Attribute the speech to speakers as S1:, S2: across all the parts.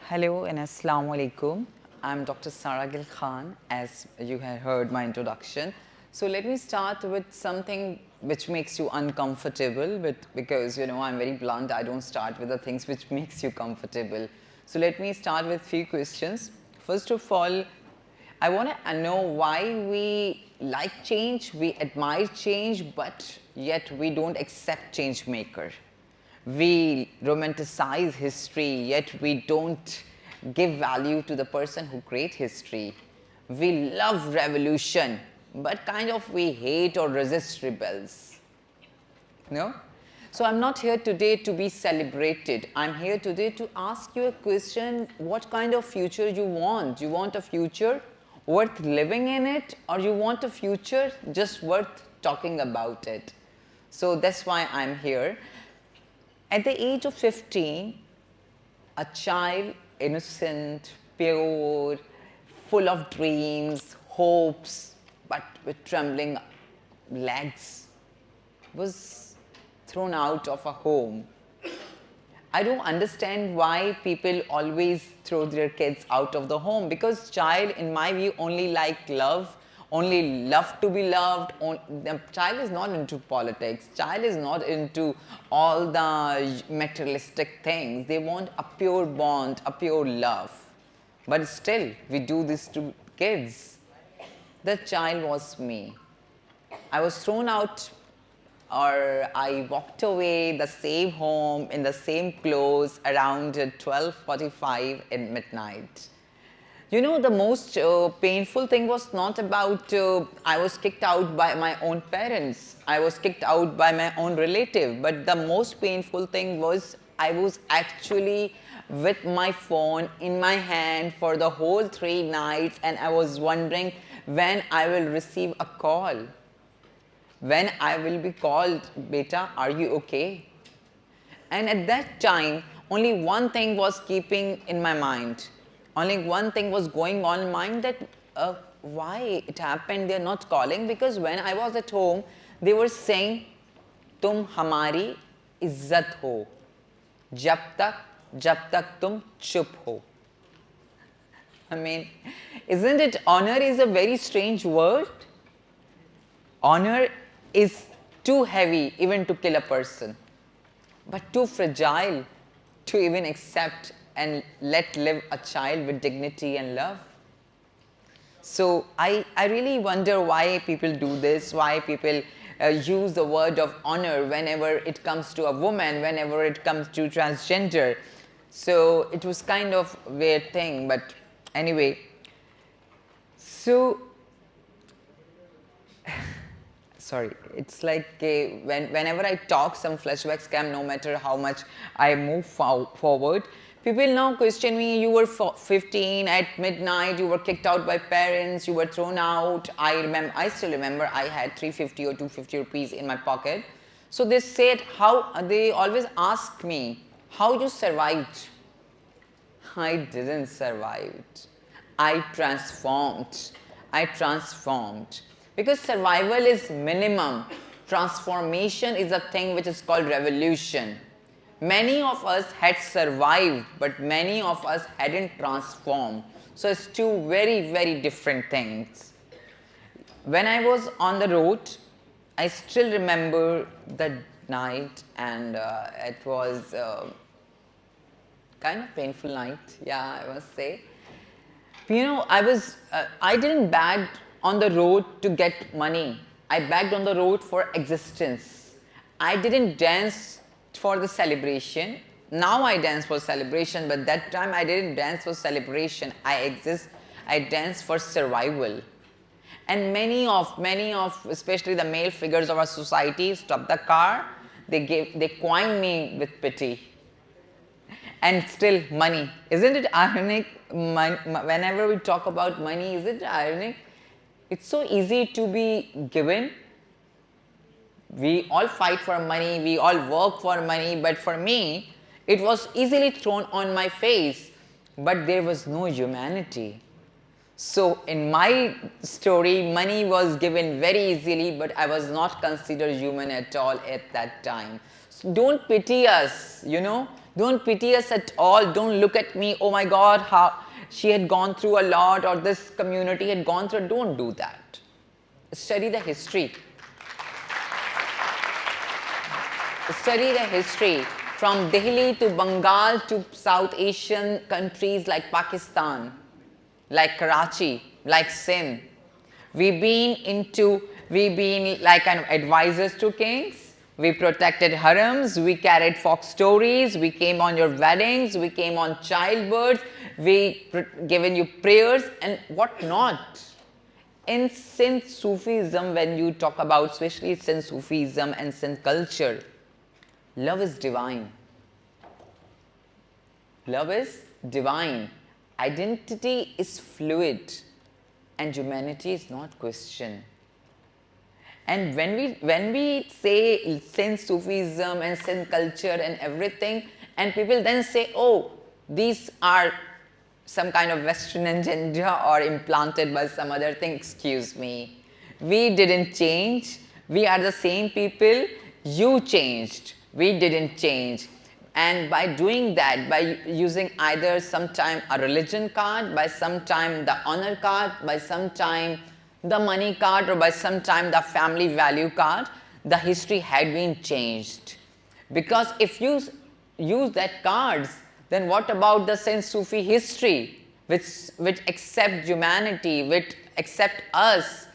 S1: Hello and Assalamu alaikum. I'm Dr. Sara Gil Khan, as you have heard my introduction. So let me start with something which makes you uncomfortable, because I'm very blunt. I don't start with the things which makes you comfortable. So let me start with few questions. First of all, I want to know why we like change, we admire change, but yet we don't accept change maker. We romanticize history, yet we don't give value to the person who create history. We love revolution, but kind of we hate or resist rebels. No? So I'm not here today to be celebrated. I'm here today to ask you a question: what kind of future you want? You want a future worth living in it, or you want a future just worth talking about it? So that's why I'm here. At the age of 15, a child, innocent, pure, full of dreams, hopes, but with trembling legs, was thrown out of a home. I don't understand why people always throw their kids out of the home, because child, in my view, only like love, only love to be loved. The child is not into politics. Child is not into all the materialistic things. They want a pure bond, a pure love. But still, we do this to kids. The child was me. I was thrown out, or I walked away the same home in the same clothes around 12:45 in midnight. The most painful thing was not about I was kicked out by my own parents, I was kicked out by my own relative, but the most painful thing was I was actually with my phone in my hand for the whole 3 nights, and I was wondering when I will receive a call. When I will be called, beta, are you okay? And at that time, only one thing was keeping in my mind. Only one thing was going on in mind, that why it happened, they're not calling. Because when I was at home, they were saying, tum hamari izzat ho. Jab tak tum chup ho. I mean, isn't it, honor is a very strange word? Honor is too heavy even to kill a person, but too fragile to even accept and let live a child with dignity and love. So I really wonder why people do this, why people use the word of honor whenever it comes to a woman, whenever it comes to transgender. So it was kind of a weird thing, but anyway. So sorry, it's like whenever I talk, some flashbacks come, no matter how much I move forward. People now question me, you were 15 at midnight, you were kicked out by parents, you were thrown out. I still remember I had 350 or 250 rupees in my pocket. So they said, they always ask me, how you survived? I didn't survive. I transformed. I transformed. Because survival is minimum. Transformation is a thing which is called revolution. Many of us had survived, but many of us hadn't transformed. So it's two very, very different things. When I was on the road, I still remember the night, and it was kind of painful night, yeah, I must say. I didn't beg on the road to get money. I begged on the road for existence. I didn't dance for the celebration. Now I dance for celebration, but that time I didn't dance for celebration. I danced for survival. And many of, especially the male figures of our society, stopped the car. They coined me with pity. And still money. Isn't it ironic? Whenever we talk about money, is it ironic? It's so easy to be given. We all fight for money, we all work for money, but for me, it was easily thrown on my face, but there was no humanity. So in my story, money was given very easily, but I was not considered human at all at that time. So don't pity us, Don't pity us at all. Don't look at me, oh my God, how she had gone through a lot, or this community had gone through. Don't do that. Study the history. Study the history from Delhi to Bengal to South Asian countries like Pakistan, like Karachi, like Sindh. We've been like kind of advisors to kings. We protected harems, we carried folk stories, we came on your weddings, we came on childbirths, given you prayers and what not. In Sindh Sufism, when you talk about especially Sindh Sufism and Sindh culture, love is divine. Love is divine. Identity is fluid and humanity is not questioned. And when we say Sindh Sufism and Sindh culture and everything, and people then say, oh, these are some kind of Western agenda or implanted by some other thing, excuse me. We didn't change. We are the same people. You changed. We didn't change. And by doing that, by using either sometime a religion card, by sometime the honor card, by sometime the money card, or by sometime the family value card, the history had been changed. Because if you use that cards, then what about the Sindh Sufi history, which accept humanity, which accept us?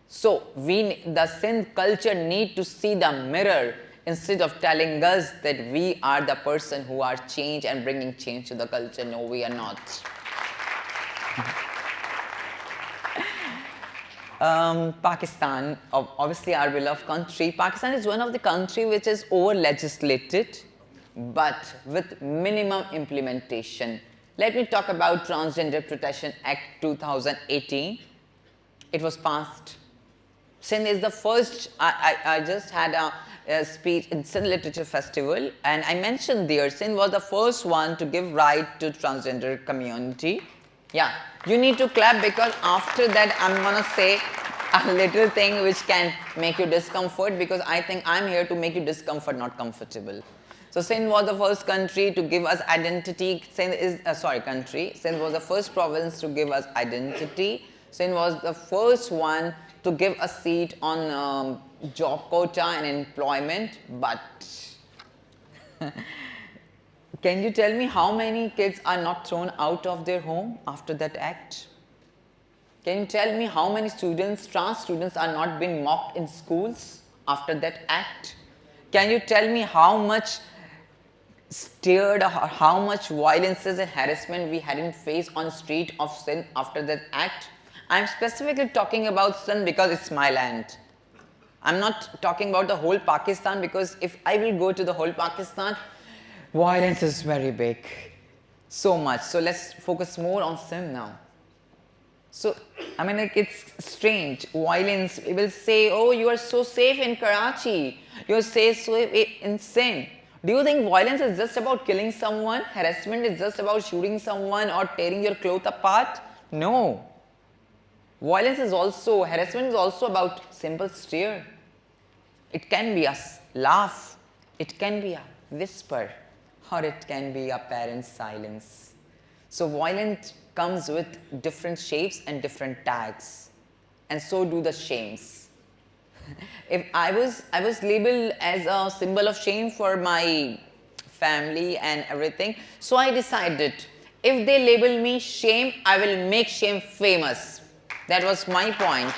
S1: So the Sindh culture need to see the mirror instead of telling us that we are the person who are change and bringing change to the culture. No, we are not. Pakistan, obviously our beloved country. Pakistan is one of the country which is over legislated but with minimum implementation. Let me talk about Transgender Protection Act 2018. It was passed. Sindh is the first, I just had a speech in Sindh Literature Festival and I mentioned there, Sindh was the first one to give right to transgender community. Yeah, you need to clap because after that I'm gonna say a little thing which can make you discomfort because I think I'm here to make you discomfort, not comfortable. So Sindh was the first country to give us identity. Sindh is, country. Sindh was the first province to give us identity. Sindh was the first one to give a seat on job quota and employment, but can you tell me how many kids are not thrown out of their home after that act? Can you tell me how many students, trans students are not being mocked in schools after that act? Can you tell me how much stared or how much violences and harassment we hadn't faced on the street of Sindh after that act? I'm specifically talking about Sindh because it's my land. I'm not talking about the whole Pakistan because if I will go to the whole Pakistan, violence is very big. So much. So let's focus more on Sindh now. So, I mean, like, it's strange. Violence, we will say, oh, you are so safe in Karachi. You are safe in Sindh. Do you think violence is just about killing someone? Harassment is just about shooting someone or tearing your clothes apart? No. Violence is also, harassment is also about simple stare. It can be a laugh. It can be a whisper. Or it can be a parent's silence. So violence comes with different shapes and different tags. And so do the shames. If I was labeled as a symbol of shame for my family and everything. So I decided, if they label me shame, I will make shame famous. That was my point.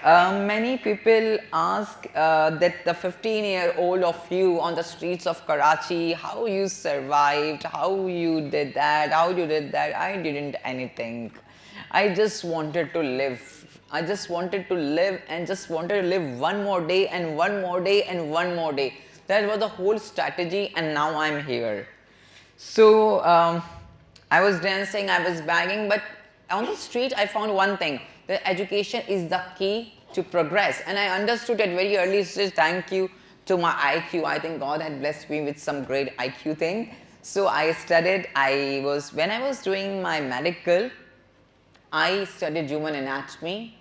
S1: Many people ask that the 15-year-old of you on the streets of Karachi, how you survived, how you did that, how you did that. I didn't anything. I just wanted to live. I just wanted to live and just wanted to live one more day and one more day and one more day. That was the whole strategy and now I'm here. So I was dancing, I was begging, but on the street I found one thing. That education is the key to progress. And I understood at very early stage, thank you to my IQ. I think God had blessed me with some great IQ thing. So I studied, when I was doing my medical, I studied human anatomy.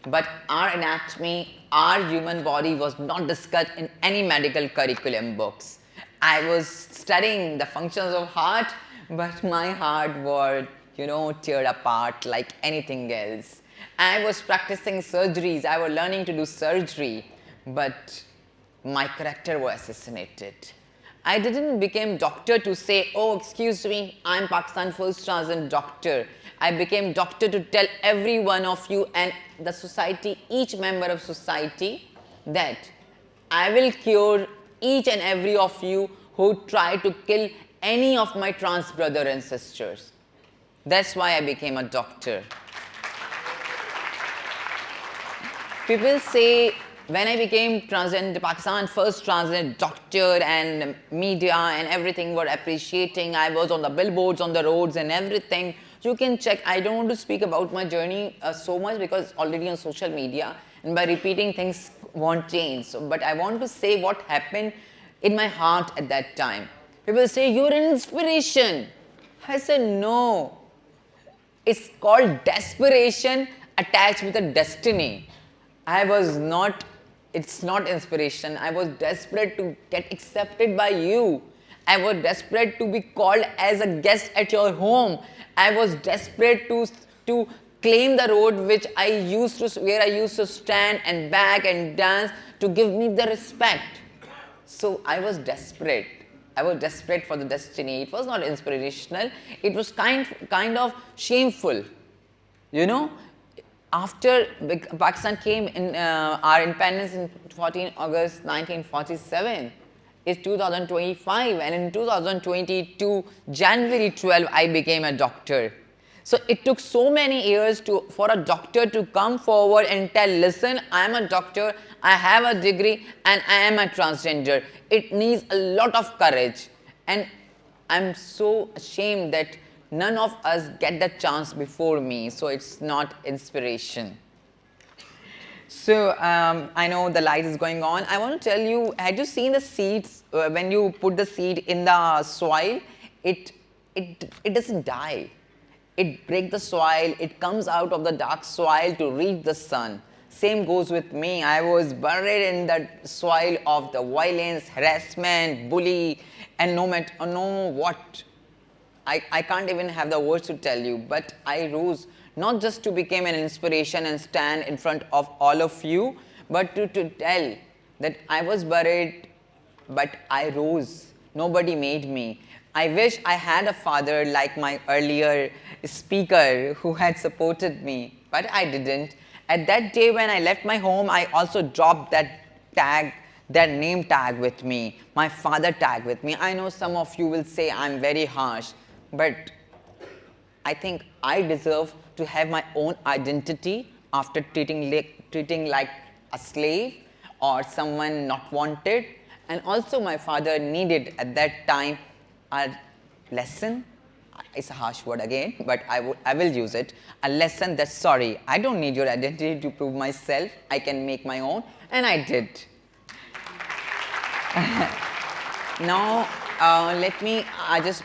S1: But our anatomy, our human body was not discussed in any medical curriculum books. I was studying the functions of heart, but my heart was, teared apart like anything else. I was practicing surgeries, I was learning to do surgery, but my character was assassinated. I didn't become doctor to say, oh, excuse me, I'm Pakistan first transgender doctor. I became doctor to tell every one of you and the society, each member of society, that I will cure each and every of you who try to kill any of my trans brother and sisters. That's why I became a doctor. People say when I became transgender, Pakistan first transgender doctor, and media and everything were appreciating. I was on the billboards, on the roads and everything. You can check. I don't want to speak about my journey so much because already on social media, and by repeating things won't change. So, but I want to say what happened in my heart at that time. People say, you're an inspiration. I said, no. It's called desperation attached with a destiny. I was not, it's not inspiration. I was desperate to get accepted by you. I was desperate to be called as a guest at your home. I was desperate to claim the road where I used to stand and beg and dance to give me the respect. So I was desperate. I was desperate for the destiny. It was not inspirational. It was kind of shameful. You know, after Pakistan came in our independence in 14 August 1947, it's 2025, and in 2022 January 12 I became a doctor. So it took so many years for a doctor to come forward and tell, listen, I am a doctor, I have a degree, and I am a transgender. It needs a lot of courage, and I'm so ashamed that none of us get that chance before me, so it's not inspiration. So I know the light is going on. I want to tell you, had you seen the seeds when you put the seed in the soil? It doesn't die. It breaks the soil. It comes out of the dark soil to reach the sun. Same goes with me. I was buried in the soil of the violence, harassment, bully, and no what. I can't even have the words to tell you, but I rose not just to become an inspiration and stand in front of all of you, but to tell that I was buried, but I rose. Nobody made me. I wish I had a father like my earlier speaker who had supported me, but I didn't. At that day when I left my home, I also dropped that tag, that name tag with me, my father tag with me. I know some of you will say I'm very harsh, but I think I deserve to have my own identity after treating like a slave or someone not wanted. And also my father needed at that time a lesson. It's a harsh word again, but I will use it. A lesson that, sorry, I don't need your identity to prove myself. I can make my own, and I did. Now, let me,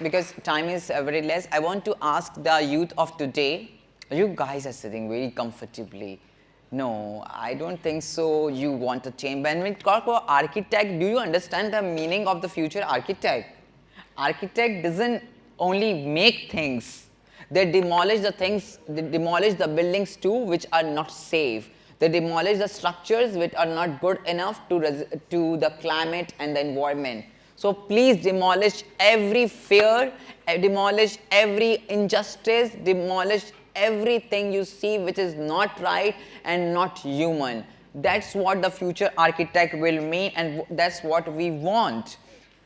S1: because time is very less, I want to ask the youth of today. You guys are sitting very comfortably. No, I don't think so. You want to change. When we talk about architect, do you understand the meaning of the future architect? Architect doesn't only make things. They demolish the things, they demolish the buildings too, which are not safe. They demolish the structures which are not good enough to the climate and the environment. So please demolish every fear, demolish every injustice, demolish everything you see which is not right and not human. That's what the future architect will mean, and that's what we want.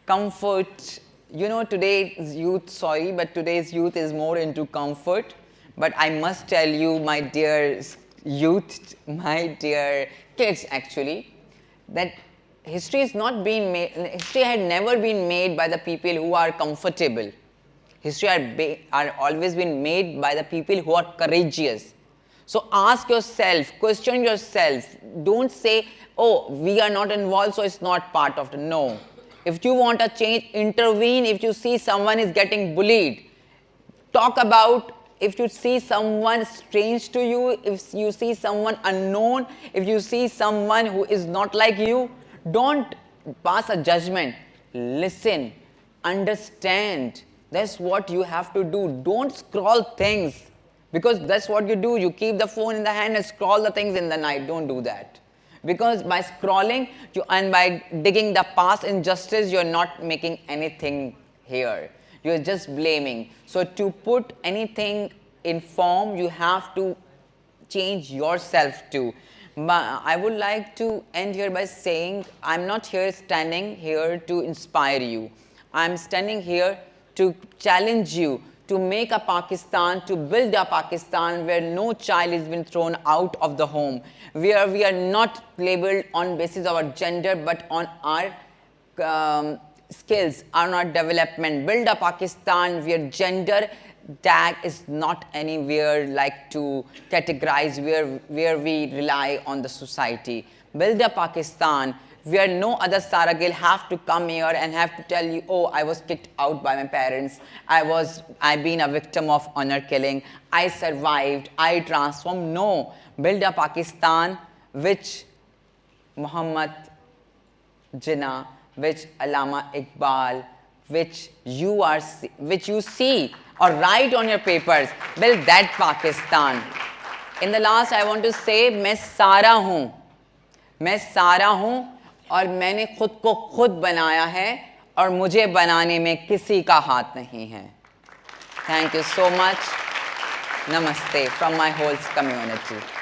S1: Comfort. You know, today's youth, sorry, but today's youth is more into comfort. But I must tell you, my dear youth, my dear kids actually, that history is not being made, history had never been made by the people who are comfortable. History are always been made by the people who are courageous. So ask yourself, question yourself. Don't say, oh, we are not involved, so it's not part of the, no. If you want a change, intervene. If you see someone is getting bullied, talk about if you see someone strange to you, if you see someone unknown, if you see someone who is not like you, don't pass a judgment. Listen, understand. That's what you have to do. Don't scroll things, because that's what you do. You keep the phone in the hand and scroll the things in the night. Don't do that. Because by scrolling and by digging the past injustice, you're not making anything here. You're just blaming. So to put anything in form, you have to change yourself too. But I would like to end here by saying I'm not here standing here to inspire you. I'm standing here to challenge you to make a Pakistan, to build a Pakistan where no child is been thrown out of the home, where we are not labeled on basis of our gender but on our skills, on our development. Build a Pakistan where gender tag is not anywhere like to categorize, where we rely on the society. Build a Pakistan where no other Sara Gill have to come here and have to tell you, oh, I was kicked out by my parents, I've been a victim of honor killing, I survived, I transformed. No, build a Pakistan which Muhammad Jinnah, which Allama Iqbal, which you see or write on your papers. Build that Pakistan. In the last, I want to say, मैं सारा हूँ और मैंने खुद को खुद बनाया है और मुझे बनाने में किसी का हाथ नहीं है. Thank you so much. Namaste from my whole community.